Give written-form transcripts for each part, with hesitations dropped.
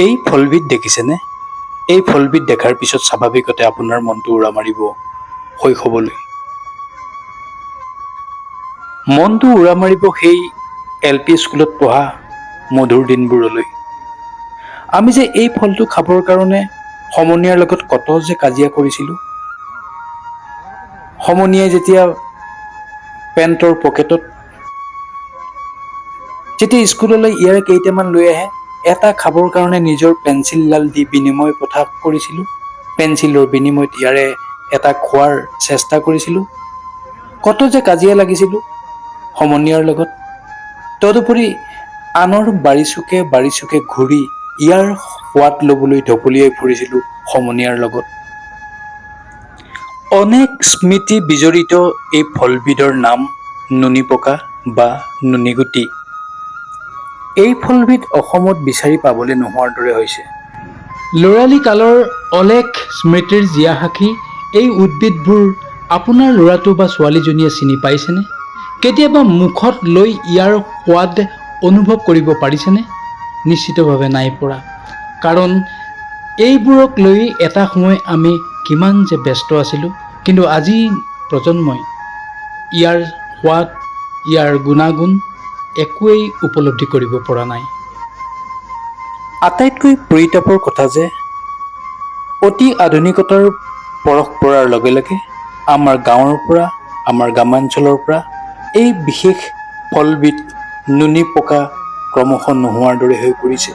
এই ফলবিধ দেখিছেনে? এই ফলবিধ দেখাৰ পিছত স্বাভাৱিকতে আপোনাৰ মনটো উৰা মাৰিব শৈশৱলৈ। মনটো উৰা মাৰিব সেই LP স্কুলত পঢ়া মধুৰ দিনবোৰলৈ। আমি যে এই ফলটো খাবৰ কাৰণে সমনীয়াৰ লগত কত যে কাজিয়া কৰিছিলোঁ। সমনীয়াই যেতিয়া পেণ্টৰ পকেটত যেতিয়া স্কুললৈ ইয়াৰে কেইটামান লৈ আহে, এটা খাবৰ কাৰণে নিজৰ পেঞ্চিলডাল দি বিনিময় প্ৰথা কৰিছিলোঁ। পেঞ্চিলৰ বিনিময়ত ইয়াৰে এটা খোৱাৰ চেষ্টা কৰিছিলোঁ। কত যে কাজিয়া লাগিছিলোঁ সমনীয়াৰ লগত। তদুপৰি আনৰ বাৰী চুকে ঘূৰি ইয়াৰ সোৱাদ ল'বলৈ ঢপলিয়াই ফুৰিছিলোঁ সমনীয়াৰ লগত। অনেক স্মৃতি বিজড়িত এই ফলবিধৰ নাম নুনী পকা বা নুনীগুটি। এই ফলবিধ অসমত বিচাৰি পাবলৈ নোহোৱাৰ দৰে হৈছে। ল'ৰালি কালৰ অলেখ স্মৃতিৰ জীয়া সাক্ষী এই উদ্ভিদবোৰ আপোনাৰ ল'ৰাটো বা ছোৱালীজনীয়ে চিনি পাইছেনে? কেতিয়াবা মুখত লৈ ইয়াৰ সোৱাদ অনুভৱ কৰিব পাৰিছেনে? নিশ্চিতভাৱে নাই পৰা। কাৰণ এইবোৰক লৈ এটা সময় আমি কিমান যে ব্যস্ত আছিলোঁ। কিন্তু আজি প্ৰজন্মই ইয়াৰ সোৱাদ, ইয়াৰ গুণাগুণ একোৱেই উপলব্ধি কৰিব পৰা নাই। আটাইতকৈ পৰিতাপৰ কথা যে অতি আধুনিকতাৰ পৰশ পৰাৰ লগে লগে আমাৰ গাঁৱৰ পৰা, আমাৰ গ্ৰামাঞ্চলৰ পৰা এই বিশেষ ফলবিধ নুনী পকা ক্ৰমশঃ নোহোৱাৰ দৰে হৈ পৰিছে।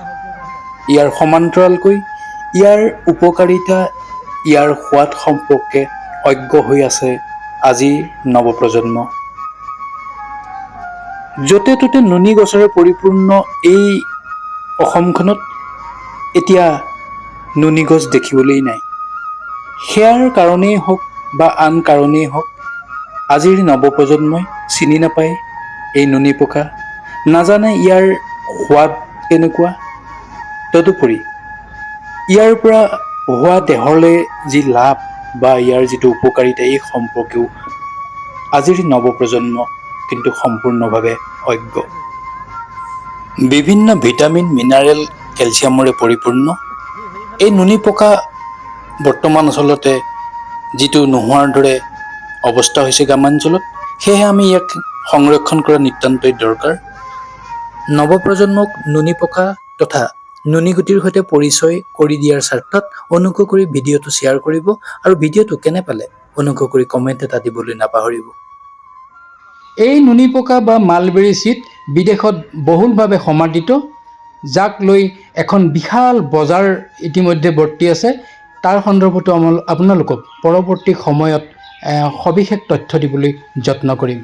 ইয়াৰ সমান্তৰালকৈ ইয়াৰ উপকাৰিতা, ইয়াৰ সোৱাদ সম্পৰ্কে অজ্ঞ হৈ আছে আজিৰ নৱপ্ৰজন্ম। য'তে ত'তে নুনী গছৰে পৰিপূৰ্ণ এই অসমখনত এতিয়া নুনী গছ দেখিবলৈ নাই। সেয়াৰ কাৰণেই হওক বা আন কাৰণেই হওক, আজিৰ নৱপ্ৰজন্মই চিনি নাপায় এই নুনী পকা, নাজানে ইয়াৰ সোৱাদ কেনেকুৱা। তদুপৰি ইয়াৰ পৰা হোৱা দেহলৈ যি লাভ বা ইয়াৰ যিটো উপকাৰিতা, এই সম্পৰ্কেও আজিৰ নৱপ্ৰজন্ম কিন্তু সম্পূৰ্ণভাৱে অজ্ঞ। বিভিন্ন ভিটামিন, মিনাৰেল, কেলছিয়ামৰে পৰিপূৰ্ণ এই নুনী পকা বৰ্তমান আচলতে যিটো নোহোৱাৰ দৰে অৱস্থা হৈছে গ্ৰামাঞ্চলত, সেয়েহে আমি ইয়াক সংৰক্ষণ কৰা নিতান্তই দৰকাৰ। নৱপ্ৰজন্মক নুনী পকা তথা নুনীগুটিৰ সৈতে পৰিচয় কৰি দিয়াৰ স্বাৰ্থত অনুগ্ৰহ কৰি ভিডিঅ'টো শ্বেয়াৰ কৰিব আৰু ভিডিঅ'টো কেনে পালে অনুগ্ৰহ কৰি কমেণ্ট এটা দিবলৈ নাপাহৰিব। এই নুনী পকা বা মালবেৰী ছিড বিদেশত বহুলভাৱে সমাদৃত, যাক লৈ এখন বিশাল বজাৰ ইতিমধ্যে বৰ্তি আছে। তাৰ সন্দৰ্ভতো আপোনালোকক পৰৱৰ্তী সময়ত সবিশেষ তথ্য দিবলৈ যত্ন কৰিম।